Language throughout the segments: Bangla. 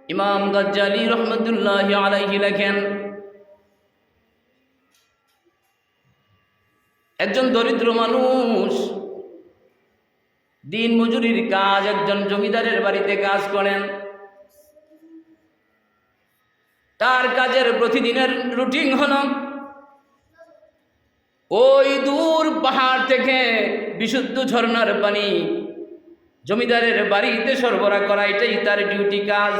ইমাম গাজ্জালি রহমতুল্লাহি আলাইহি লেখেন, একজন দরিদ্র মানুষ দিন মজুরির কাজ একজন জমিদারের বাড়িতে কাজ করেন। তার কাজের প্রতিদিনের রুটিন হলো ওই দূর পাহাড় থেকে বিশুদ্ধ ঝর্ণার পানি জমিদারের বাড়িতে সরবরাহ করা, এটাই তার ডিউটি কাজ।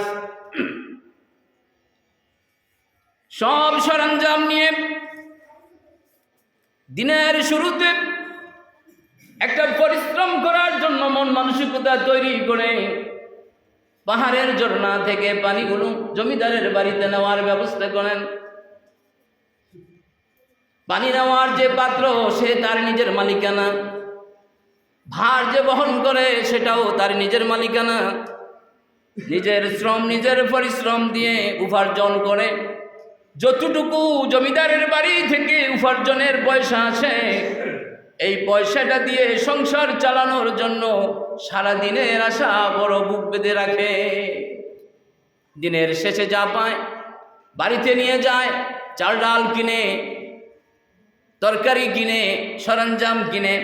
সব সরঞ্জাম নিয়ে দিনের শুরুতে একটা পরিশ্রম করার জন্য মন মানসিকতা তৈরি করে পাহাড়ের ঝর্ণা থেকে পানিগুলো জমিদারের বাড়িতে নেওয়ার ব্যবস্থা করেন। পানি নেওয়ার যে পাত্র সে তার নিজের মালিকানা, ভার যে বহন করে সেটাও তার নিজের মালিকানা। নিজের শ্রম নিজের পরিশ্রম দিয়ে উপার্জন করে যতটুকু জমিদারের বাড়ি থেকে উপার্জনের পয়সা আসে, এই পয়সাটা দিয়ে সংসার চালানোর জন্য সারা দিনের আশা বড় বুক বেঁধে রাখে। দিনের শেষে যা পায় বাড়িতে নিয়ে যায়, চাল ডাল কিনে, তরকারি কিনে, সরঞ্জাম কিনে,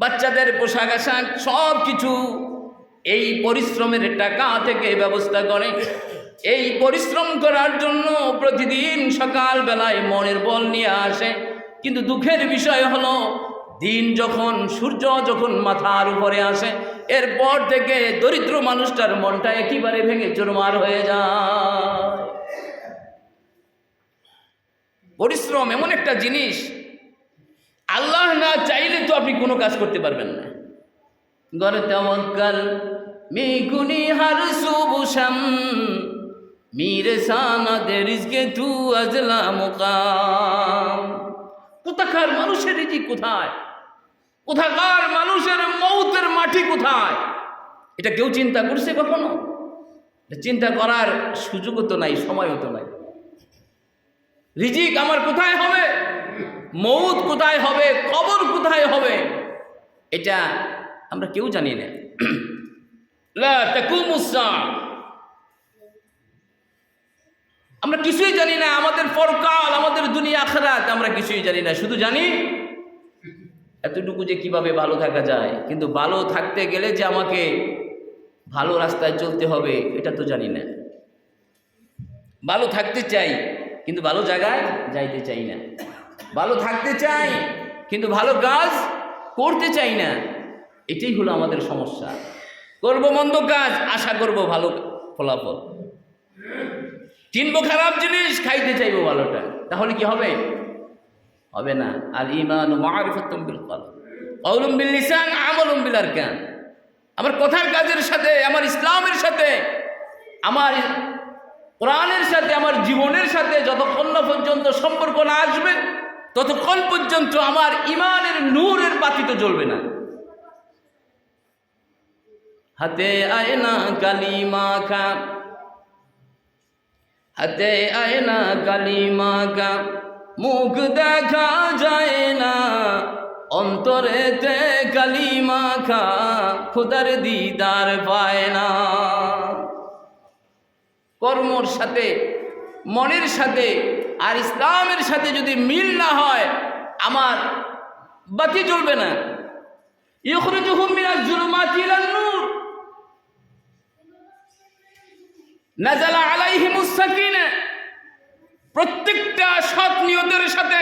বাচ্চাদের পোশাক আশাক সব কিছু এই পরিশ্রমের টাকা থেকে ব্যবস্থা করে। এই পরিশ্রম করার জন্য প্রতিদিন সকাল বেলায় মনের বল নিয়ে আসে। কিন্তু দুঃখের বিষয় হলো দিন যখন সূর্য যখন মাথার উপরে আসে, এরপর থেকে দরিদ্র মানুষটার মনটা একেবারে ভেঙে চুরমার হয়ে যায়। পরিশ্রম এমন একটা জিনিস, আল্লাহ না চাইলে তো আপনি কোনো কাজ করতে পারবেন না। গর তাওয়াক্কাল মিগুনি হার সুবুশাম মিরে সানাদে রিজকে তু আজলা মুকাম। কোথাকার মানুষের রিজিক কোথায়, কোথাকার মানুষের মৌতের মাটি কোথায়, এটা কেউ চিন্তা করছে কখনো? চিন্তা করার সুযোগও তো নাই, সময়ও তো নাই। রিজিক আমার কোথায় হবে, মৌত কোথায় হবে, কবর কোথায় হবে, এটা আমরা কেউ জানি না। লা তাকুমুস সাআ, আমরা কিছুই জানি না। আমাদের পরকাল, আমাদের দুনিয়া আখিরাত আমরা কিছুই জানি না। শুধু জানি এতটুকু যে কিভাবে ভালো থাকা যায়, কিন্তু ভালো থাকতে গেলে যে আমাকে ভালো রাস্তায় চলতে হবে এটা তো জানি না। ভালো থাকতে চাই কিন্তু ভালো জায়গায় যাইতে চাই না। ভালো থাকতে চাই কিন্তু ভালো কাজ করতে চাই না। এটাই হলো আমাদের সমস্যা। করব মন্দ কাজ, আশা করব ভালো ফলাফল, কিনবো খারাপ জিনিস, খাইতে চাইবো ভালোটা, তাহলে কি হবে? হবে না। আল ঈমানু মা'রিফাতুম বিল কলব, কাওলুম বিল লিসান, আমালুম বিল আরকান। আমার কথার কাজের সাথে, আমার ইসলামের সাথে, আমার কোরআনের সাথে, আমার জীবনের সাথে যতক্ষণ না পর্যন্ত সম্পর্ক না আসবে ততক্ষণ পর্যন্ত আমার ঈমানের নূরের বাতি তো জ্বলবে না। হাতে আয়না কালিমা খা, হাতে আয়না কালিমা কা, মুখ দেখা যায় না, অন্তরেতে কালিমা খা, খুদার দিদার পায় না। কর্মর সাথে, মনের সাথে আর ইসলামের সাথে যদি মিল না হয় আমার বাতি জ্বলবে না। ইখরিজুহুম মিনাজ জুলুমাতি ইলান নূর, নাযালা আলাইহিমুস সাকিনা। প্রত্যেকটা সৎ নিয়তের সাথে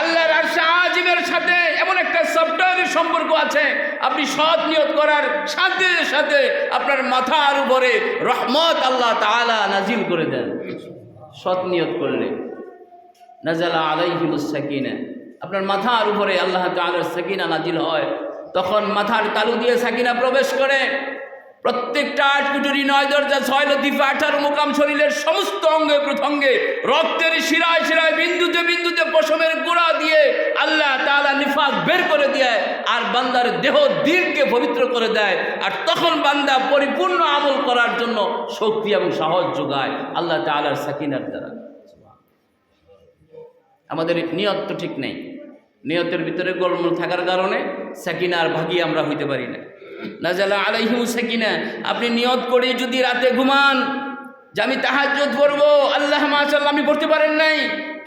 আল্লাহর আরশে আজিমের সাথে এমন একটা সফটওয়্যারের সম্পর্ক আছে। আপনি সৎ নিয়ত করার সাথে সাথে আপনার মাথার উপরে রহমত আল্লাহ তাআলা নাজিল করে দেন। সৎ নিয়ত করলে নাযালা আলাইহিমুস সাকিনা, আপনার মাথার উপরে আল্লাহ তাআলার সাকিনা নাজিল হয়। তখন মাথার তালু দিয়ে সাকিনা প্রবেশ করে। প্রত্যেকটা 8 কুঠুরি 9 দরজা 6 লতিফা 18 মুকাম শরীরের সমস্ত অঙ্গে প্রত্যঙ্গে রক্তের শিরায় শিরায় বিন্দুতে বিন্দুতে পশমের গোড়া দিয়ে আল্লাহ তাআলা নিফাক বের করে দেয় আর বান্দার দেহ দিলকে পবিত্র করে দেয়। আর তখন বান্দা পরিপূর্ণ আমল করার জন্য শক্তি এবং সাহস যোগায় আল্লাহ তাআলার সাকিনার দ্বারা। আমাদের নিয়ত তো ঠিক নেই, নিয়তের ভিতরে গোলমাল থাকার কারণে সাকিনার ভাগী আমরা হইতে পারি না। নাযালা আলাইহিমুস সাকিনা, আপনি নিয়ত করে যদি রাতে ঘুমান যে আমি তাহাজ্জুদ পড়বো, আল্লাহ মাশাআল্লাহ আপনি পড়তে পারেন নাই,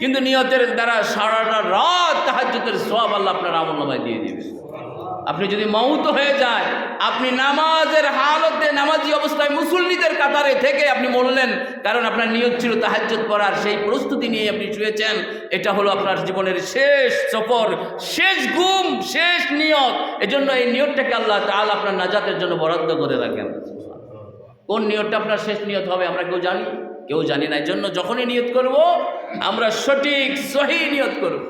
কিন্তু নিয়তের দ্বারা সারাটা রাত তাহাজ্জুদের সওয়াব আল্লাহ আপনার আমলনামায় দিয়ে দিবে। আপনি যদি মওত হয়ে যায়, আপনি নামাজের হালতে নামাজি অবস্থায় মুসল্লিদের কাতারে থেকে আপনি মরলেন, কারণ আপনার নিয়ত ছিল তাহাজ্জুদ পড়ার, সেই প্রস্তুতি নিয়ে আপনি শুয়েছেন। এটা হলো আপনার জীবনের শেষ সফর, শেষ ঘুম, শেষ নিয়ত। এজন্য এই নিয়তটাকে আল্লাহ তাআলা আপনার নাজাতের জন্য বরাদ্দ করে রাখেন। কোন নিয়তটা আপনার শেষ নিয়ত হবে আমরা কেউ জানি না। এজন্য যখনই নিয়ত করব আমরা সঠিক সহি নিয়ত করব।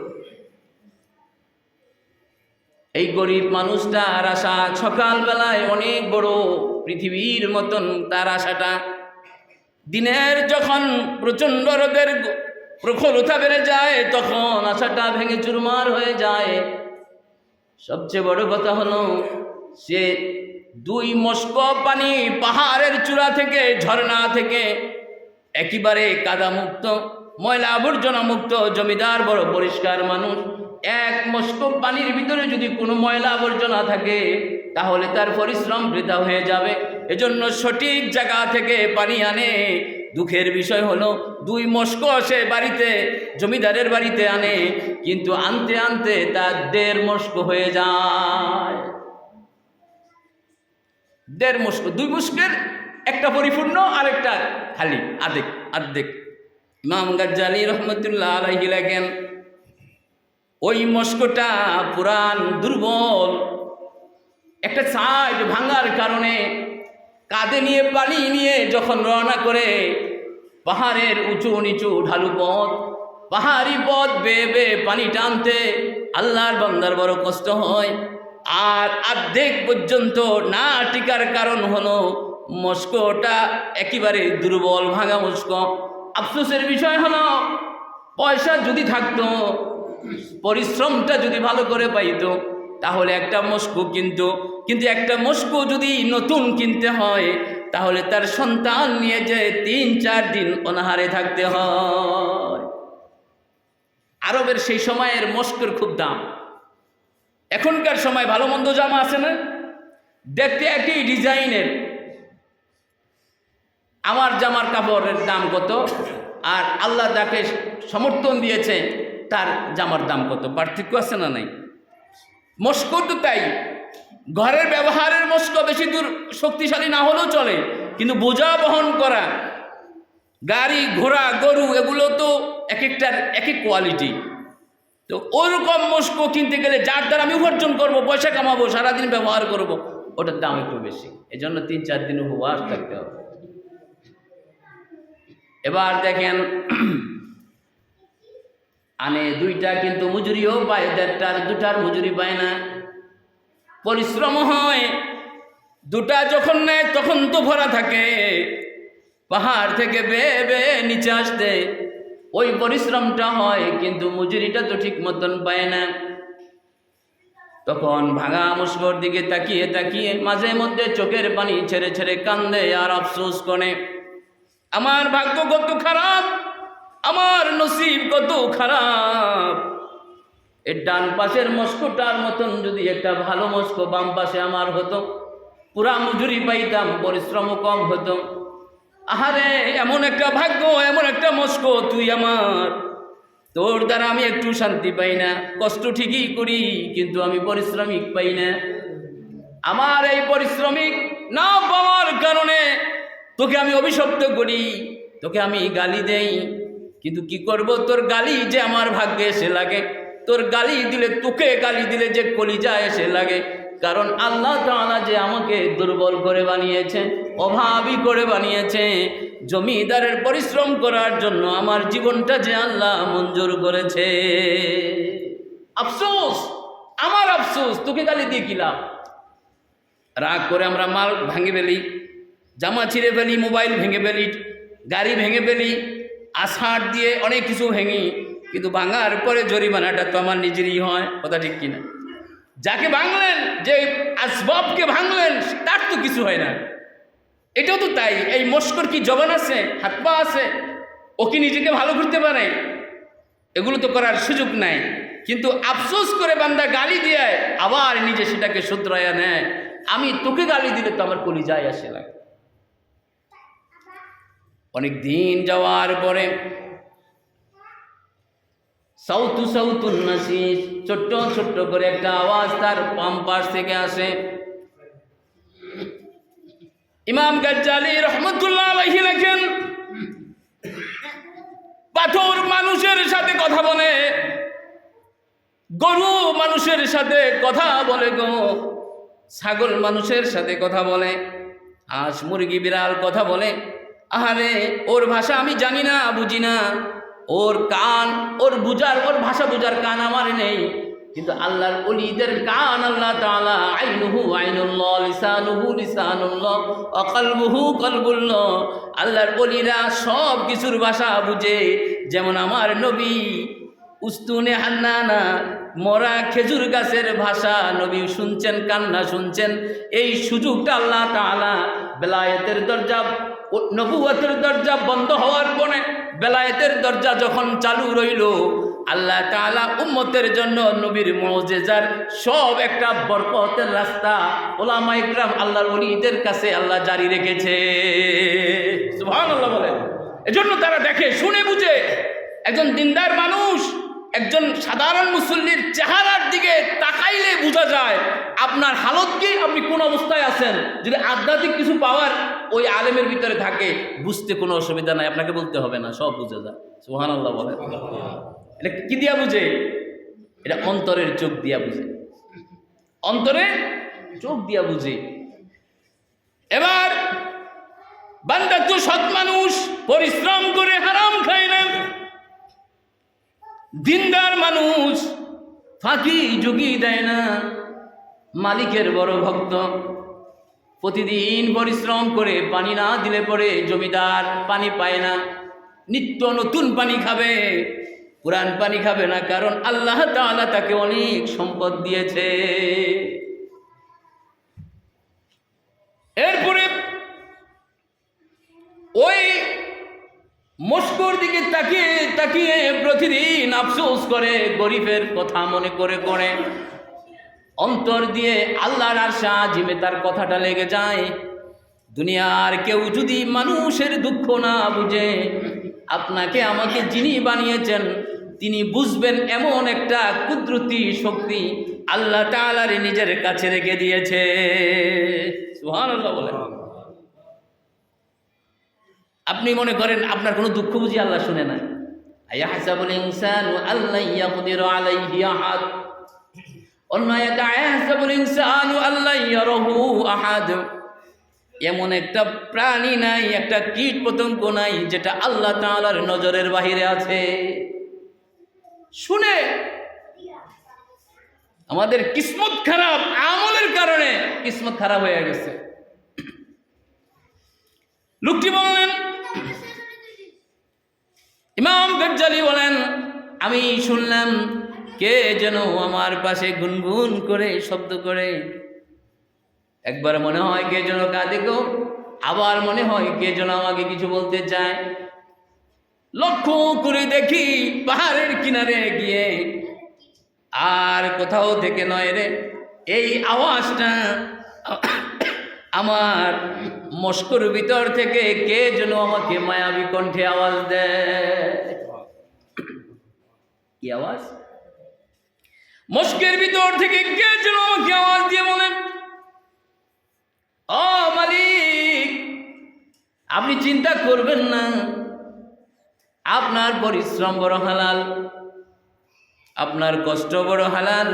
এই গরিব মানুষটার আশা সকালবেলায় অনেক বড় পৃথিবীর মতন, তার আশাটা দিনের যখন প্রচণ্ড রোদের প্রখরতা বেড়ে যায় তখন আশাটা ভেঙে চুরমার হয়ে যায়। সবচেয়ে বড় কথা হলো সে 2 মস্কো পানি পাহাড়ের চূড়া থেকে, ঝর্ণা থেকে একেবারে কাদামুক্ত, ময়লা আবর্জনা মুক্ত, জমিদার বড় পরিষ্কার মানুষ। 1 মস্কো পানির ভিতরে যদি কোনো ময়লা আবর্জনা থাকে তাহলে তার পরিশ্রম বৃথা হয়ে যাবে। এজন্য সঠিক জায়গা থেকে পানি আনে। দুঃখের বিষয় হলো 2 মস্কো সে বাড়িতে, জমিদারের বাড়িতে আনে, কিন্তু আনতে আনতে তার 1.5 মস্কো হয়ে যায়। 1.5 মস্কো, 2 মস্কের একটা পরিপূর্ণ আর একটা খালি, আর্ধেক। ইমাম গাজ্জালী রহমতুল্লাহ আলাইহি লেখেন, ওই মস্কোটা পুরান দুর্বল, একটা সাইড ভাঙার কারণে কাঁধে নিয়ে পানি নিয়ে যখন রওনা করে পাহাড়ের উঁচু নিচু ঢালু পথ, পাহাড়ি পথ বেয়ে বেয়ে পানি টানতে আল্লাহর বান্দার বড় কষ্ট হয়। আর অর্ধেক পর্যন্ত না টিকার কারণ হলো মস্কোটা একেবারে দুর্বল, ভাঙা মস্কো। আফসোসের বিষয় হলো পয়সা যদি থাকতো, পরিশ্রমটা যদি ভালো করে পাইতো তাহলে একটা মস্কো কিন্তু একটা মস্কো যদি নতুন কিনতে হয় তাহলে তার সন্তান নিয়ে যে 3-4 দিন অনাহারে থাকতে হয়। আরবের সেই সময়ের মস্কোর খুব দাম। এখনকার সময় ভালো মন্দ জামা আছে না, দেখতে একই ডিজাইনের, আমার জামার কাপড়ের দাম কত আর আল্লাহ যাকে সমর্থন দিয়েছে তার জামার দাম কত, পার্থক্য আছে না নাই? মস্কো তো তাই, ঘরের ব্যবহারের মস্কো বেশি দূর শক্তিশালী না হলেও চলে, কিন্তু বোঝা বহন করা গাড়ি ঘোড়া গরু এগুলো তো এক একটার এক এক কোয়ালিটি। তো ওরকম মস্কো কিনতে গেলে যার দ্বারা আমি উপার্জন করবো, পয়সা কামাবো, সারাদিন ব্যবহার করব, ওটার দাম একটু বেশি। এজন্য 3-4 দিন উপবাস থাকতে হবে। এবার দেখেন আনে 2টা কিন্তু মজুরিও পায়, 1.5টার 2টার মজুরি পায় না, পরিশ্রম হয়। 2টা যখন নেয় তখন তো ভরা থাকে, পাহাড় থেকে বেয়ে বেয়ে নিচে আসতে ওই পরিশ্রমটা হয়, কিন্তু মজুরিটা তো ঠিক মতন পায় না। তখন ভাঙা মস্কোর দিকে তাকিয়ে তাকিয়ে মাঝে মধ্যে চোখের পানি ছেড়ে ছেড়ে কান্দে আর আফসোস করে, আমার ভাগ্য কত খারাপ, আমার নসিব কত খারাপ। এর ডান পাশের মস্কোটার মতন যদি একটা ভালো মস্কো বাম পাশে আমার হতো, পুরা মজুরি পাইতাম, পরিশ্রমও কম হতো। আহারে এমন একটা ভাগ্য, এমন একটা মস্কো তুই আমার, তোর দ্বারা আমি একটু শান্তি পাই না, কষ্ট ঠিকই করি কিন্তু আমি পরিশ্রমিক পাই না। আমার এই পরিশ্রমিক না পাওয়ার কারণে তোকে আমি অভিশপ্ত করি, তোকে আমি গালি দেই, কিন্তু কি করব, তোর গালি যে আমার ভাগ্যে এসে লাগে, তোর গালি দিলে, তোকে গালি দিলে যে কলিজা এসে লাগে। কারণ আল্লাহ তাআলা যে আমাকে দুর্বল করে বানিয়েছে, অভাবী করে বানিয়েছে, জমিদারের পরিশ্রম করার জন্য আমার জীবনটা যে আল্লাহ মঞ্জুর করেছে। আফসোস, আমার আফসোস, তোকে গালি দিয়ে কি লাভ? রাগ করে আমরা মাল ভেঙে ফেলি, জামা ছিঁড়ে ফেলি, মোবাইল ভেঙে ফেলি, গাড়ি ভেঙে ফেলি, আষাঢ় দিয়ে অনেক কিছু ভেঙি, কিন্তু ভাঙার পরে জরিমানাটা তো আমার নিজেরই হয়। কথা ঠিক কিনা? যাকে ভাঙলেন, যে আসবাবকে ভাঙলেন, তার তো কিছু হয় না। এটাও তো তাই। এই মস্কোর কি জবান আছে, হাত পা আছে? ও কি নিজেকে ভালো করতে পারে? এগুলো তো করার সুযোগ নাই। কিন্তু আফসোস করে বান্দা গালি দিয়ে আবার নিজে সেটাকে শুধরাইয়া নেয়। আমি তোকে গালি দিলে তো আমার কলিজায় আসে লাগে। অনেক দিন যাওয়ার পরে সাউতুন নাসিস, ছোট্ট ছোট্ট করে একটা আওয়াজ তার বাম পাশ থেকে আসে। ইমাম গাজ্জালী রহমতুল্লাহ আলাইহি লেখেন, পাথর মানুষের সাথে কথা বলে, গরু মানুষের সাথে কথা বলে গো, ছাগল মানুষের সাথে কথা বলে, হাঁস মুরগি বিড়াল কথা বলে। আহারে, ওর ভাষা আমি জানি না, বুঝি না, ওর কান, ওর ভাষা বুঝার কান আমার নেই, কিন্তু আল্লাহর ওলিদের কান আল্লাহ তাআলা, আইনুহু আইনুল্লাহ, লিসানুহু লিসানুল্লাহ, ওয়া কলবুহু কলবুল্লাহ। আল্লাহর ওলিরা সব কিছুর ভাষা বুঝে। যেমন আমার নবী উস্তুনে হান্নানা, মরা খেজুর গাছের ভাষা নবী শুনছেন, কান্না শুনছেন। এই সুযোগটা আল্লাহ তাআলা বেলায়েতের দরজা, নবুয়তের দরজা বন্ধ হওয়ার পরে বেলায়েতের দরজা যখন চালু রইল, আল্লাহ তাআলা উম্মতের জন্য নবীর মুজিজার সব একটা বরকতের রাস্তা ওলামায়ে ইকরাম আল্লাহর ওলিদের কাছে আল্লাহ জারি রেখেছে। সুবহানাল্লাহ বলেন। এজন্য তারা দেখে শুনে বুঝে। একজন দিনদার মানুষ, একজন সাধারণ মুসল্লির চেহারার দিকে তাকাইলে বোঝা যায় আপনার হালত কি, আপনি কোন অবস্থায় আছেন। যদি আধ্যাত্মিক কিছু পাওয়ার ওই আলেমের ভিতরে থাকে, বুঝতে কোনো অসুবিধা নাই, আপনাকে বলতে হবে না, সব বুঝে যায়। সুবহানাল্লাহ বলেন। এটা কি দিয়া বুঝে? এটা অন্তরের চোখ দিয়া বুঝে, অন্তরের চোখ দিয়া বুঝে। এবার বান্দা তো সৎ মানুষ, পরিশ্রম করে হারাম খায় না। দিনদার মানুষ ফাঁকি ঝুঁকি দেয় না, মালিকের বড় ভক্ত, প্রতিদিন পরিশ্রম করে পানি না দিলে পরে জমিদার পানি পায় না, নিত্য নতুন পানি খাবে, পুরান পানি খাবে না, কারণ আল্লাহ তাআলা তাকে অনেক সম্পদ দিয়েছে। এরপরে ওই মস্কোর দিকে তাকিয়ে তাকিয়ে প্রতিদিন আফসোস করে, গরিবের কথা মনে করে করে অন্তর দিয়ে আল্লাহর আরশ আজিমে তার কথাটা লেগে যায়। দুনিয়ার কেউ যদি মানুষের দুঃখ না বুঝে, আপনাকে আমাকে যিনি বানিয়েছেন তিনি বুঝবেন, এমন একটা কুদরতি শক্তি আল্লাহ তাআলার নিজের কাছে রেখে দিয়েছে। সুবহানাল্লাহ বলেন। আপনি মনে করেন আপনার কোনো দুঃখ বুঝি আল্লাহ শুনে না? আয়াহসাবুল ইনসানু আল্লা ইয়াকদিরু আলাইহি আহাদ, অন্য আয়াতে আয়াহসাবুল ইনসানু আল্লা ইয়ারাহু আহাদ। এমন একটা প্রাণী নাই, একটা কীট পতঙ্গ নাই যেটা আল্লাহ তাআলার নজরের বাহিরে আছে। শুনে আমাদের কিসমত খারাপ, আমলের কারণে কিসমত খারাপ হয়ে গেছে। লোকটি বললেন, ইমাম গাজ্জালী বলেন, আমি শুনলাম কে যেন আমার পাশে গুনগুন করে শব্দ করে। একবার মনে হয় কে যেন কাঁদে গো, আবার মনে হয় কে যেন আমাকে কিছু বলতে চায়। লক্ষ্য করে দেখি পাহাড়ের কিনারে গিয়ে, আর কোথাও থেকে নয় রে, এই আওয়াজটা আমার মস্কোর ভিতর থেকে কে যেন আমাকে মায়াবী কণ্ঠে আওয়াজ দেয়। কি আওয়াজ? মস্কের ভিতর থেকে কে যেন আমাকে আওয়াজ দিয়ে বলেন, ও মালিক, আপনি চিন্তা করবেন না, আপনার পরিশ্রম বড় হালাল, আপনার কষ্ট বড় হালাল,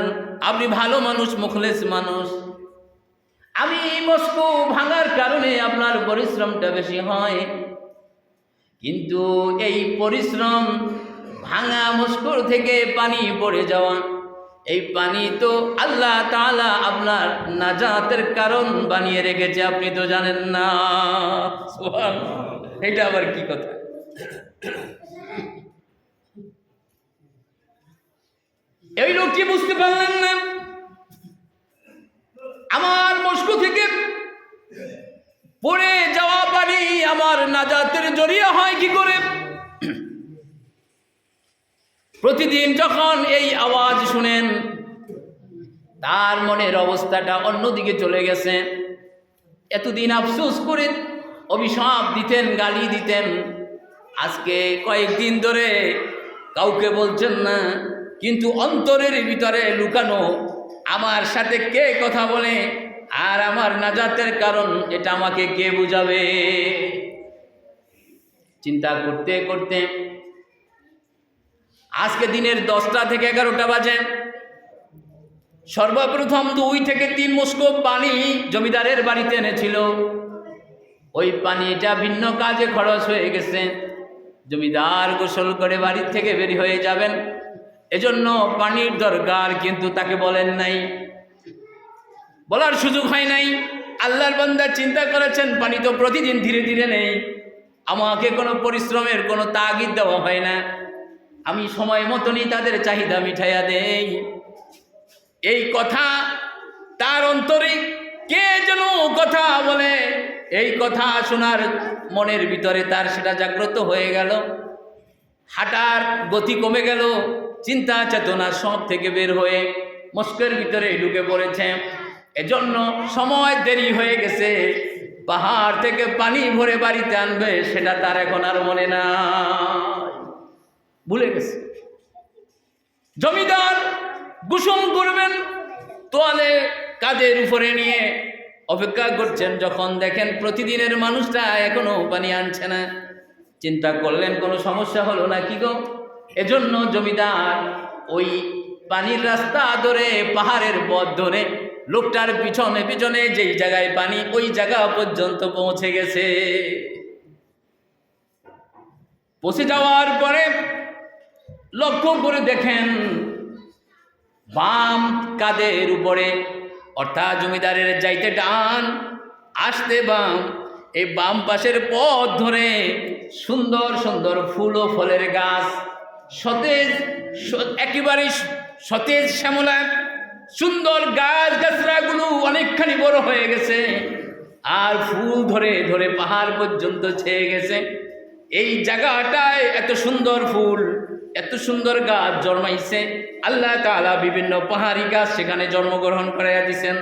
আপনি ভালো মানুষ, মুখলেস মানুষ। আমি মস্কো ভাঙার কারণে আপনার পরিশ্রমটা বেশি হয়, কিন্তু এই পরিশ্রম ভাঙা মস্কোর থেকে পানি পড়ে যাওয়া, এই পানি তো আল্লাহ তাআলা আপনার নাজাতের কারণ বানিয়ে রেখেছে, আপনি তো জানেন না। এটা আবার কি কথা? এই লোকটি বুঝতে পারলেন না, আমার মস্কো থেকে পড়ে যাওয়া পানি আমার নাজাতের জরিয়া হয় কি করে? প্রতিদিন যখন এই আওয়াজ শুনেন, তার মনের অবস্থাটা অন্যদিকে চলে গেছে। এতদিন আফসোস করে অভিশাপ দিতেন, গালি দিতেন। আজকে কয়েকদিন ধরে কাউকে বলছেন না, কিন্তু অন্তরের ভিতরে লুকানো আমার সাথে কে কথা বলে আর আমার নাজাতের কারণ এটা আমাকে কে বুঝাবে। চিন্তা করতে করতে আজকে দিনের 10টা থেকে 11টা বাজে। সর্বপ্রথম 2 থেকে 3 মুষ্কো পানি জমিদারের বাড়িতে এনেছিল। ওই পানিটা ভিন্ন কাজে খরচ হয়ে গেছে। জমিদার গোসল করে বাড়ির থেকে বের হয়ে যাবেন, এজন্য পানির দরকার, কিন্তু তাকে বলেন নাই, বলার সুযোগ হয় নাই। আল্লাহর বান্দা চিন্তা করেছেন পানি তো প্রতিদিন ধীরে ধীরে নেই, আমাকে কোনো পরিশ্রমের কোনো তাগিদ দেওয়া হয় না, আমি সময় মতনই তাদের চাহিদা মিঠাইয়া দেই। এই কথা তার অন্তরে কে যেন কথা বলে, এই কথা শোনার মনের ভিতরে তার সেটা জাগ্রত হয়ে গেল। হাঁটার গতি কমে গেল, চিন্তা চেতনা সব থেকে বের হয়ে মস্কের ভিতরে ঢুকে পড়েছে। এজন্য সময় দেরি হয়ে গেছে। পাহাড় থেকে পানি ভরে বাড়িতে আনবে সেটা তার এখন আর মনে না, ভুলে গেছে। জমিদার গোসল করবেন, তোয়ালে কাঁধের উপরে নিয়ে অপেক্ষা করছেন। যখন দেখেন প্রতিদিনের মানুষটা এখনো পানি আনছে না, চিন্তা করলেন কোনো সমস্যা হলো না কি গো। এজন্য জমিদার ওই পানির রাস্তা ধরে, পাহাড়ের পথ ধরে লোকটার পিছনে পিছনে যেই জায়গায় পানি, ওই জায়গা পর্যন্ত পৌঁছে গেছে। পৌঁছে যাওয়ার পরে লক্ষ্য করে দেখেন বাম কাঁধের উপরে, অর্থাৎ জমিদারের যাইতে ডান, আসতে বাম, এই বাম পাশের পথ ধরে সুন্দর সুন্দর ফুল ও ফলের গাছ, সতেজ, একেবারে সতেজ শ্যামলা সুন্দর গাছ গাছরাগুলো অনেকখানি বড় হয়ে গেছে, আর ফুল ধরে ধরে পাহাড় পর্যন্ত ছেয়ে গেছে। এই জায়গাটায় এত সুন্দর ফুল, এত সুন্দর গাছ জন্মাইছে। আল্লাহ তাআলা বিভিন্ন পাহাড়ি গাছ সেখানে জন্মগ্রহণ করাইয়া দিছেন।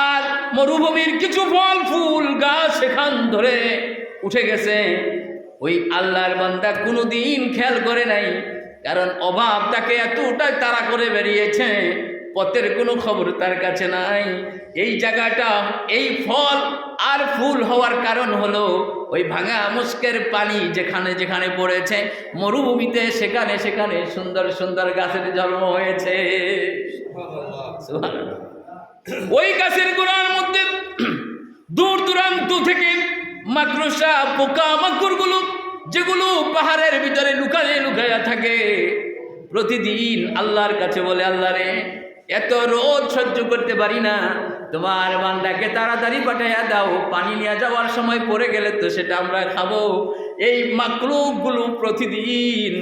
আর মরুভূমির কিছু ফল ফুল গাছ সেখান ধরে উঠে গেছে। ওই আল্লাহর বান্দা কোনোদিন খেয়াল করে নাই, কারণ অভাব তাকে এতটাই তাড়া করে বেরিয়েছে, পথের কোনো খবর তার কাছে নাই। এই জায়গাটা এই ফল আর ফুল হওয়ার কারণ হলো ওই ভাঙা মুস্কের পানি যেখানে যেখানে পড়েছে মরুভূমিতে, সেখানে সেখানে সুন্দর সুন্দর গাছের জন্ম হয়েছে। ওই গাছের গোড়ার মধ্যে দূর দূরান্ত থেকে মাকড়সা, পোকা মাকড়গুলো যেগুলো পাহাড়ের ভিতরে লুকায়ে লুকায়া থাকে, প্রতিদিন আল্লাহর কাছে বলে, আল্লাহ রে এত রোদ সহ্য করতে পারি না, তোমার বান্দাকে তাড়াতাড়ি পাঠাইয়া দাও, পানি নিয়ে যাওয়ার সময় পড়ে গেলে তো সেটা আমরা খাবো। এই মাকলুকগুলো প্রতিদিন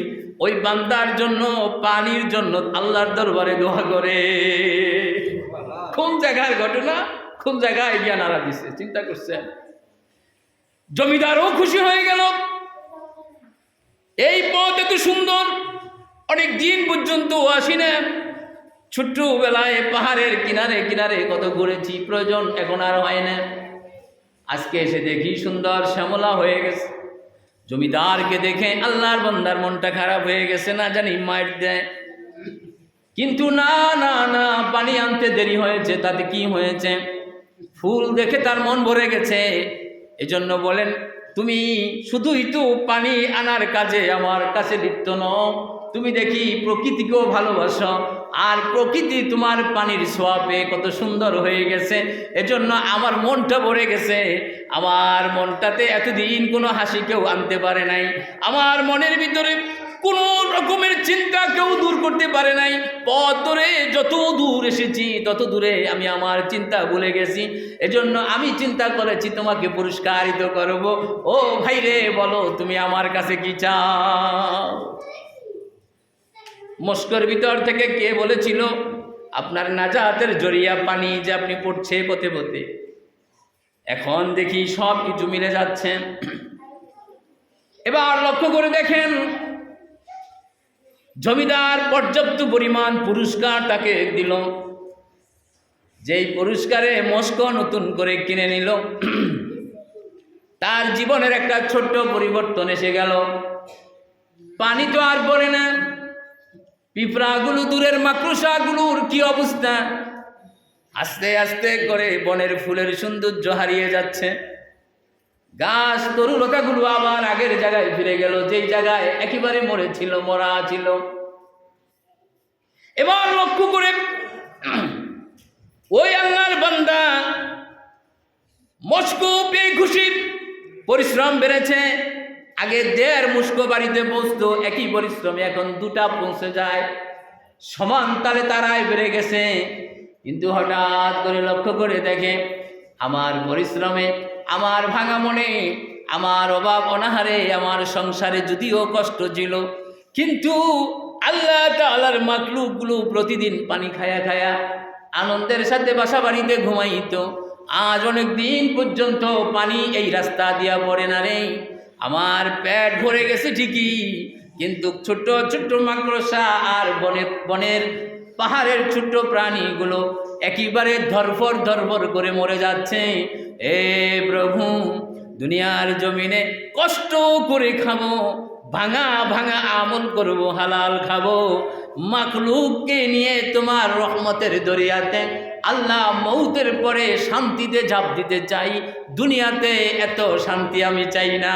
ওই বান্দার জন্য, পানির জন্য আল্লাহর দরবারে দোয়া করে। কোন জায়গার ঘটনা, কোন জায়গায় গিয়া নাড়া দিছে, চিন্তা করছেন। জমিদারও খুশি হয়ে গেল, এই পথ এত সুন্দর, অনেক দিন পর্যন্ত আসি না, ছোট্টবেলায় পাহাড়ের কিনারে কিনারে কত ঘুরেছি, প্রয়োজন এখন আর হয় না। আজকে এসে দেখি সুন্দর শ্যামলা হয়ে গেছে। জমিদারকে দেখে আল্লাহর বান্দার মনটা খারাপ হয়ে গেছে, না জানি মাইর দেয়। কিন্তু না না না, পানি আনতে দেরি হয়েছে, তাতে কি হয়েছে? ফুল দেখে তার মন ভরে গেছে। এজন্য বলেন, তুমি শুধুই তো পানি আনার কাজে আমার কাছে লিপ্ত নও, তুমি দেখি প্রকৃতিকেও ভালোবাসো, আর প্রকৃতি তোমার পানির ছোঁয়া পেয়ে কত সুন্দর হয়ে গেছে। এজন্য আমার মনটা ভরে গেছে। আমার মনটাতে এতদিন কোনো হাসি কেউ আনতে পারে নাই, আমার মনের ভিতরে কোনো রকমের চিন্তা কেউ দূর করতে পারে নাই। পথ ধরে যত দূর এসেছি তত দূরে আমি আমার চিন্তা ভুলে গেছি। এজন্য আমি চিন্তা করেছি তোমাকে পুরস্কারিত করব। ও ভাই রে, বলো তুমি আমার কাছে কি চাও? মস্কর ভিতর থেকে কে বলেছিল আপনার নাজাতের জরিয়া পানি যে আপনি পড়ছে পথে পথে? এখন দেখি সব কিছু মিলে যাচ্ছে। এবার লক্ষ্য করে দেখেন, জমিদার পর্যাপ্ত পরিমাণ পুরস্কার তাকে দিল। যেই পুরস্কারে মস্ক নতুন করে কিনে নিল। তার জীবনের একটা ছোট্ট পরিবর্তন এসে গেল। পানি তো আর পড়ে না, পিঁপড়াগুলো দূরের মাকড়সাগুলোর কি অবস্থা, আস্তে আস্তে করে বনের ফুলের সৌন্দর্য হারিয়ে যাচ্ছে। গাছ তরুলতাগুলো আবার আগের জায়গায় ফিরে গেল, যেই জায়গায় একেবারে মরা ছিল। এবার লক্ষ্য করে ওই আল্লাহর বান্দা মস্কো পেয়ে খুশি, পরিশ্রম বেড়েছে। আগে 1.5 মুস্কো বাড়িতে পৌঁছতো, একই পরিশ্রমে এখন 2টা পৌঁছে যায়, সমান তালে তারাই বেড়ে গেছে। কিন্তু হঠাৎ করে লক্ষ্য করে দেখে আমার পরিশ্রমে, আমার ভাঙা মনে, আমার অভাব অনাহারে, আমার সংসারে যদিও কষ্ট ছিল, কিন্তু আল্লাহ তাআলার মাখলুকগুলো প্রতিদিন পানি খায়া খায়া আনন্দের সাথে বাসা বাড়িতে ঘুমাইতো। আজ অনেক দিন পর্যন্ত পানি এই রাস্তা দিয়া পড়ে না রে। আমার পেট ভরে গেছে ঠিকই, কিন্তু ছোট্ট ছোট্ট মাকড়সা আর বনের পাহাড়ের ছোট্ট প্রাণীগুলো একেবারে ধরফর ধরফর করে মরে যাচ্ছে। এ প্রভু, দুনিয়ার জমিনে কষ্ট করে খাবো, ভাঙা ভাঙা আমল করব, হালাল খাবো, মাখলুককে নিয়ে তোমার রহমতের দরিয়াতে আল্লাহ মৌতের পরে শান্তিতে ঝাঁপ দিতে চাই। দুনিয়াতে এত শান্তি আমি চাই না।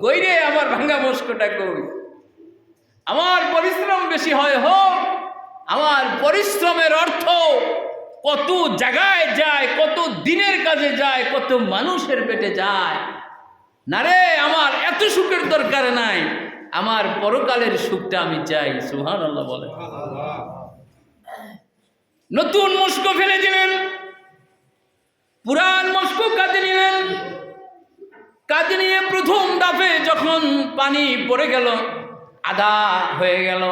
কই রে আমার ভাঙা মস্কোটা কই? আমার পরিশ্রম বেশি হয় হোক, আমার পরিশ্রমের অর্থ কত জায়গায় যায়, কত দিনের কাজে যায়, কত মানুষের পেটে যায় না রে। আমার এত সুখের দরকার নাই, আমার পরকালের সুখটা আমি চাই। সুবহানাল্লাহ বলে। নতুন মস্কো ফেলে দিলেন, পুরান মস্কো কাঁধে নিলেন। কাঁধে নিয়ে প্রথম ধাপে যখন পানি পড়ে গেল, আধা হয়ে গেল,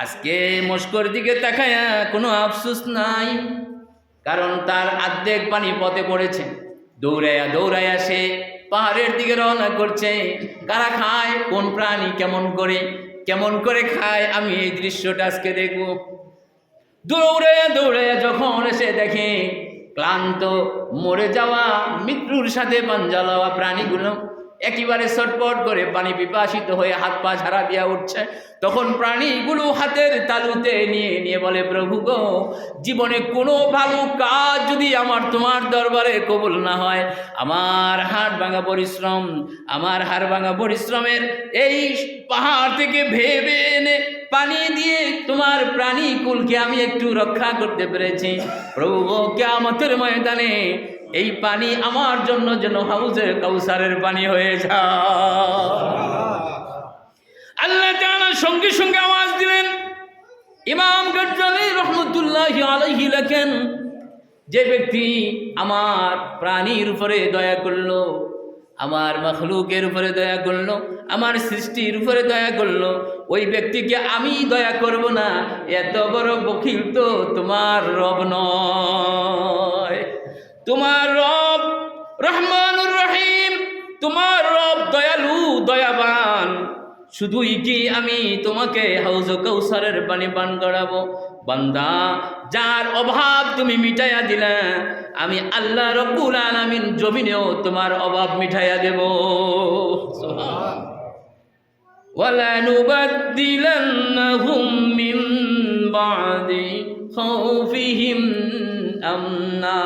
আজকে মস্কোর দিকে তাকায়া কোনো আফসোস নাই, কারণ তার অর্ধেক পানি পথে পড়েছে। দৌড়াইয়া দৌড়াইয়া সে পাহাড়ের দিকে রওনা করছে। কারা খায়, কোন প্রাণী কেমন করে খায়, আমি এই দৃশ্যটা আজকে দেখব। দৌড়াইয়া দৌড়াইয়া যখন এসে দেখে ক্লান্ত, মরে যাওয়া, মৃত্যুর সাথে পাঞ্জা লওয়া প্রাণীগুলো একেবারে ছটপট করে পানি পিপাসিত হয়ে হাত পা ঝাড়া দিয়া উঠছে, তখন প্রাণীগুলো হাতের তালুতে নিয়ে নিয়ে বলে, প্রভু গো, জীবনে কোনো ভালো কাজ যদি আমার তোমার দরবারে কবুল না হয়, আমার হাড় ভাঙা পরিশ্রমের এই পাহাড় থেকে ভেবে এনে পানি দিয়ে তোমার প্রাণীকুলকে আমি একটু রক্ষা করতে পেরেছি। প্রভু গো, কিয়ামতের ময়দানে এই পানি আমার জন্য যেন হাউজে কাউসারের পানি হয়ে যায়। আল্লাহ তাআলা সঙ্গে সঙ্গে আওয়াজ দিলেন। ইমাম গজ্জালী রহমতুল্লাহি আলাইহি লেখেন, যে ব্যক্তি আমার প্রাণীর উপরে দয়া করলো, আমার মাখলুকের উপরে দয়া করলো, আমার সৃষ্টির উপরে দয়া করলো, ওই ব্যক্তিকে আমি দয়া করব না, এত বড় বখিল তো তোমার রব নয়। তোমার রব রহমানুর রহিম, তোমার রব দয়ালু দয়াবান। শুধুই কি আমি তোমাকে হাউজ কাউসারের পানি পান করাবো? বান্দা, যার অভাব তুমি মিটাইয়া দিলা, আমি আল্লাহ রব্বুল আলামিন জমিনেও তোমার অভাব মিটাইয়া দেব। ওয়ালা নুবাদদিলান্নাহুম মিন বাদি খাউফিহিম আমনা।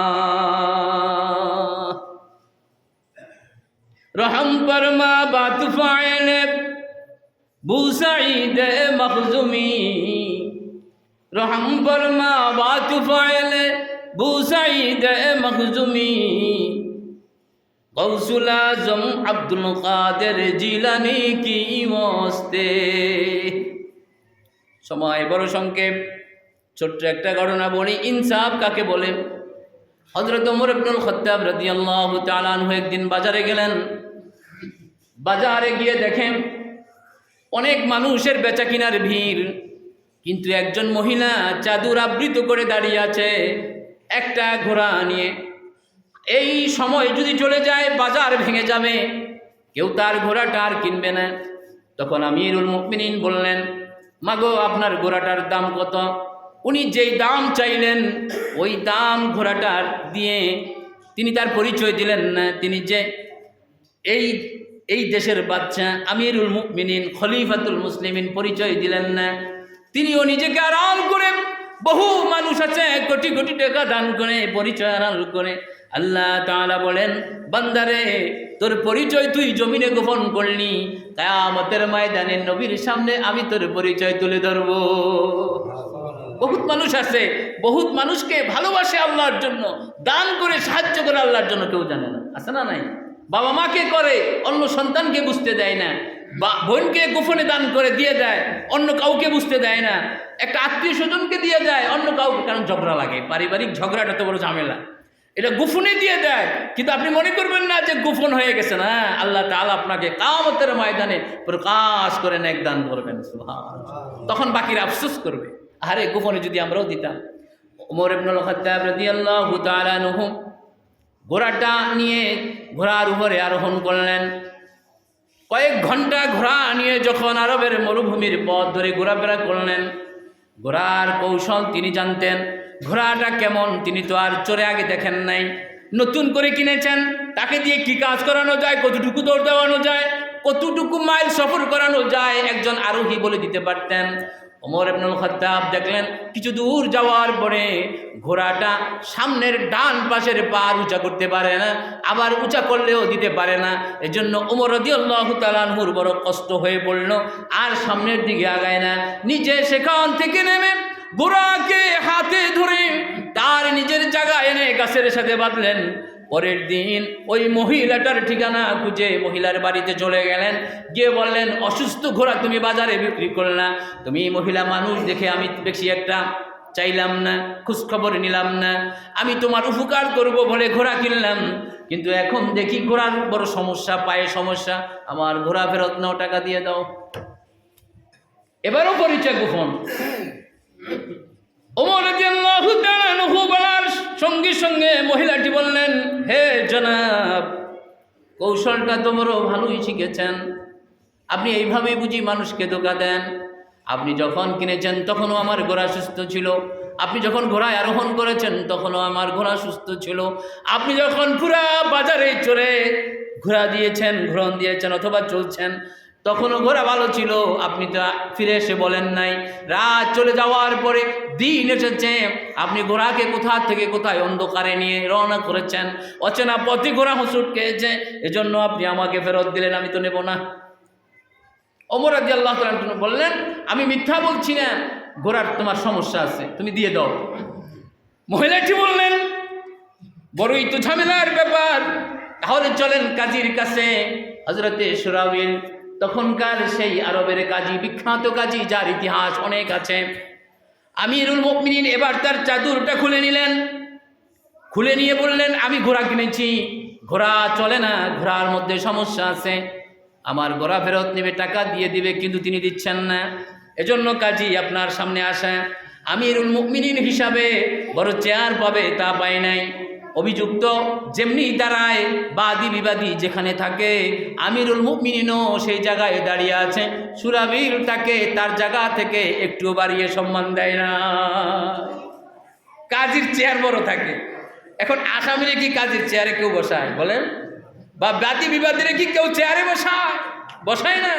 রহম ফরমা বাত ফাইলে বুসাইদ মখজুমি, রহম ফরমা বাত ফাইলে বুসাইদ মখজুমি। গৌসুল আজম আব্দুল কাদের জিলানি কি মস্তে। সময় বড় সংক্ষেপ, ছোট্ট একটা ঘটনা বলি। ইনসাফ কাকে বলে? হযরত ওমর ইবনুল খাত্তাব রাদিয়াল্লাহু তাআলা আনহু একদিন বাজারে গেলেন। বাজারে গিয়ে দেখেন অনেক মানুষের বেচা কিনার ভিড়, কিন্তু একজন মহিলা চাদর আবৃত করে দাঁড়িয়ে আছে একটা ঘোড়া নিয়ে। এই সময় যদি চলে যায় বাজার ভেঙে যাবে, কেউ তার ঘোড়াটা আর কিনবে না। তখন আমিরুল মুমিনিন বললেন, মাগো, আপনার ঘোড়াটার দাম কত? উনি যেই দাম চাইলেন ওই দাম ঘোড়াটার দিয়ে তিনি তার পরিচয় দিলেন না, তিনি যে এই এই দেশের বাচ্চা আমিরুল মুমিনিন খলিফাতুল মুসলিমিন পরিচয় দিলেন না। তিনিও নিজেকে আড়াল করে, বহু মানুষ আছে কোটি কোটি টাকা দান করে পরিচয় আড়াল করে। আল্লাহ তাআলা বলেন, বান্দারে তোর পরিচয় তুই জমিনে গোপন করলি, কিয়ামতের ময়দানে নবীর সামনে আমি তোর পরিচয় তুলে ধরব। বহুত মানুষ আছে, বহুত মানুষকে ভালোবাসে আল্লাহর জন্য, দান করে সাহায্য করে আল্লাহর জন্য, কেউ জানে না, আছে না নাই? বাবা মাকে করে, অন্য সন্তানকে বুঝতে দেয় না, বা বোনকে গোপনে দান করে দিয়ে দেয়, অন্য কাউকে বুঝতে দেয় না, একটা আত্মীয় স্বজনকে দিয়ে দেয় অন্য কাউকে, কারণ ঝগড়া লাগে, পারিবারিক ঝগড়াটা তো বড় ঝামেলা, এটা গোপনে দিয়ে দেয়। কিন্তু আপনি মনে করবেন না যে গোপন হয়ে গেছে, না, আল্লাহ তাআলা আপনাকে কিয়ামতের ময়দানে প্রকাশ করে নেক দান করবেন, সুবহানাল্লাহ। তখন বাকিরা আফসোস করবে, আরে গোপনে যদি আমরাও দিতাম। ওমর ইবনুল খাত্তাব রাদিয়াল্লাহু তাআলা আনহু ঘোড়াটা নিয়ে ঘোড়ার উপরে আরোহণ করলেন। কয়েক ঘন্টা ঘোড়া নিয়ে যখন আরবের মরুভূমির পথ ধরে ঘোরাফেরা করলেন, ঘোড়ার কৌশল তিনি জানতেন, ঘোড়াটা কেমন তিনি তো আর চড়ে আগে দেখেন নাই, নতুন করে কিনেছেন, তাকে দিয়ে কি কাজ করানো যায়, কতটুকু দৌড় দেওয়ানো যায়, কতটুকু মাইল সফর করানো যায়, একজন আরোহী বলে দিতে পারতেন। ওমর ইবনুল খাত্তাব দেখলেন কিছু দূর যাওয়ার পরে ঘোড়াটা সামনের ডান পাশের পা উঁচা করতে পারে না, আবার উঁচা করলেও দিতে পারে না। এজন্য ওমর রাদিয়াল্লাহু তাআলা আনহুর বড় কষ্ট হয়ে পড়ল, আর সামনের দিকে আগায় না। নিজে সেখান থেকে নেমে ঘোড়াকে হাতে ধরে তার নিজের জায়গায় এনে গাছের সাথে বাঁধলেন। পরের দিন ওই মহিলাটার ঠিকানা খুঁজে মহিলার বাড়িতে চলে গেলেন, গিয়ে বললেন, অসুস্থ ঘোড়া তুমি বাজারে বিক্রি করলা, তুমি মহিলা মানুষ দেখে আমি বেশি একটা চাইলাম না, খোঁজখবর নিলাম না, আমি তোমার উপকার করব বলে ঘোড়া কিনলাম, কিন্তু এখন দেখি ঘোড়ার বড় সমস্যা, পায়ে সমস্যা, আমার ঘোড়া ফেরত নাও, টাকা দিয়ে দাও। এবারও পরিচয় গোপন। ওমর রাদিয়াল্লাহু তাআলা আনহু বলার সঙ্গে সঙ্গে মহিলাটি বললেন, হে জনাব, কৌশলটা তোমরা ভালোই শিখেছেন, আপনি এইভাবেই বুঝি মানুষকে ধোঁকা দেন। আপনি যখন কিনেছেন তখনও আমার ঘোড়া সুস্থ ছিল, আপনি যখন ঘোড়ায় আরোহণ করেছেন তখনও আমার ঘোড়া সুস্থ ছিল, আপনি যখন পুরা বাজারে চড়ে ঘোড়া দিয়েছেন, ঘোড়ন দিয়েছেন অথবা চলছেন, তখনও ঘোড়া ভালো ছিল, আপনি তো ফিরে এসে বলেন নাই। রাত চলে যাওয়ার পরে দিন এসেছে, আপনি ঘোড়াকে কোথা থেকে কোথায় অন্ধকারে নিয়ে রওনা করেছেন, অচেনা পথে ঘোড়া হোঁচট খেয়েছে, এজন্য আপনি আমাকে ফেরত দিলেন, আমি তো নেব না। ওমর রাদিয়াল্লাহু তাআলা বললেন, আমি মিথ্যা বলছি না, ঘোড়ার তোমার সমস্যা আছে, তুমি দিয়ে দাও। মহিলাটি বললেন, বড়ই তো ঝামেলার ব্যাপার, তাহলে চলেন কাজীর কাছে। হযরতে সুরাবিল তখনকার সেই আরবের কাজী, বিখ্যাত কাজী, যার ইতিহাস অনেক আছে। আমিরুল মুমিনিন এবার তার চাদরটা খুলে নিলেন, খুলে নিয়ে বললেন, আমি ঘোড়া কিনেছি, ঘোড়া চলে না, ঘোড়ার মধ্যে সমস্যা আছে, আমার ঘোড়া ফেরত নেবে, টাকা দিয়ে দিবে, কিন্তু তিনি দিচ্ছেন না। এজন্য কাজী আপনার সামনে আসা, আমিরুল মুমিনিন হিসাবে বড় চেয়ার পাবে তা পায় নাই। অভিযুক্ত যেমনি দাঁড়ায়, বাদী বিবাদী যেখানে থাকে, আমিরুল মুমিনিনও সেই জায়গায় দাঁড়িয়ে আছে। সুরাবিল তাকে তার জায়গা থেকে একটু বাড়িয়ে সম্মান দেয় না। কাজীর চেয়ার বড় থাকে, এখন আসামিরে কি কাজীর চেয়ারে কেউ বসায় বলেন? বা বাদী বিবাদীরে কি কেউ চেয়ারে বসায়? বসায় না।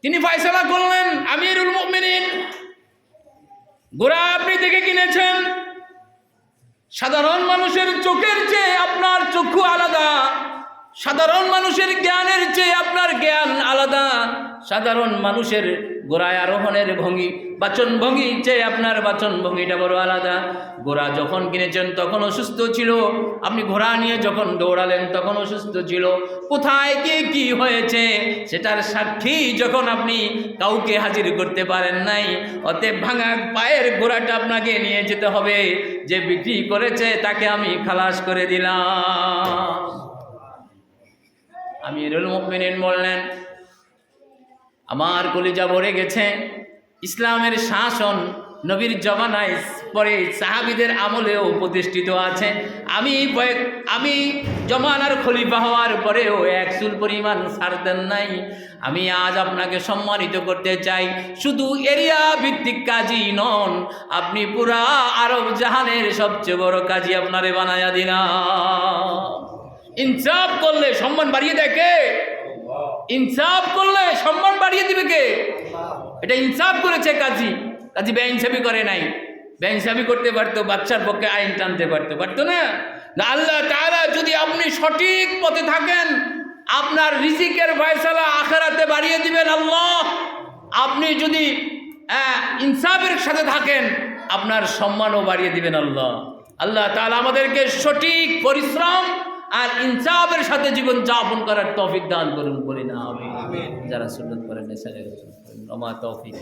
তিনি ফয়সালা করলেন, আমিরুল মুমিনিন, ঘোড়া আপনি দেখে কিনেছেন, সাধারণ মানুষের চোখের চেয়ে আপনার চক্ষু আলাদা, সাধারণ মানুষের জ্ঞানের চেয়ে আপনার জ্ঞান আলাদা, সাধারণ মানুষের ঘোড়ায় আরোহণের ভঙ্গি, বাচন ভঙ্গি চেয়ে আপনার বাচন ভঙ্গিটা বড় আলাদা। ঘোড়া যখন কিনেছেন তখন অসুস্থ ছিল, আপনি ঘোড়া নিয়ে যখন দৌড়ালেন তখন অসুস্থ ছিল, কোথায় গিয়ে কি হয়েছে সেটার সাক্ষী যখন আপনি কাউকে হাজির করতে পারেন নাই, অতএব ভাঙা পায়ের ঘোড়াটা আপনাকে নিয়ে যেতে হবে, যে বিক্রি করেছে তাকে আমি খালাস করে দিলাম। আমিরুল মুমিনিন বললেন, আমার কলিজা ভরে গেছে, ইসলামের শাসন নবীর জমানায় পরে সাহাবীদের আমলেও প্রতিষ্ঠিত আছে। আমি জমানার খলিফা হওয়ার পরেও এক চুল পরিমাণ ছাড় দেন নাই। আমি আজ আপনাকে সম্মানিত করতে চাই, শুধু এরিয়া ভিত্তিক কাজী নন, আপনি পুরা আরব জাহানের সবচেয়ে বড় কাজী আপনারে বানায়া দিলাম। ইনসাফ করলে সম্মান বাড়িয়ে দেয় কে? ইনসাফ করলে সম্মান বাড়িয়ে দিবে কে? এটা ইনসাফ করেছে কাজী। কাজী বেইনসাফি করে নাই। বেইনসাফি করতে পারতো, বাচ্চার পক্ষে আইন টানতে পারতো না। আল্লাহ তাআলা যদি আপনি সঠিক পথে থাকেন, আপনার রিজিকের ফয়সালা আখিরাতে বাড়িয়ে দিবেন আল্লাহ। আপনি যদি ইনসাফের সাথে থাকেন, আপনার সম্মানও বাড়িয়ে দিবেন আল্লাহ। আল্লাহ তাআলা আমাদেরকে সঠিক পরিশ্রম আর ইনসাফের সাথে জীবন যাপন করার তৌফিক দান করুন, বলি না আমিন। যারা সুন্নাত করেন, ওমা তৌফিক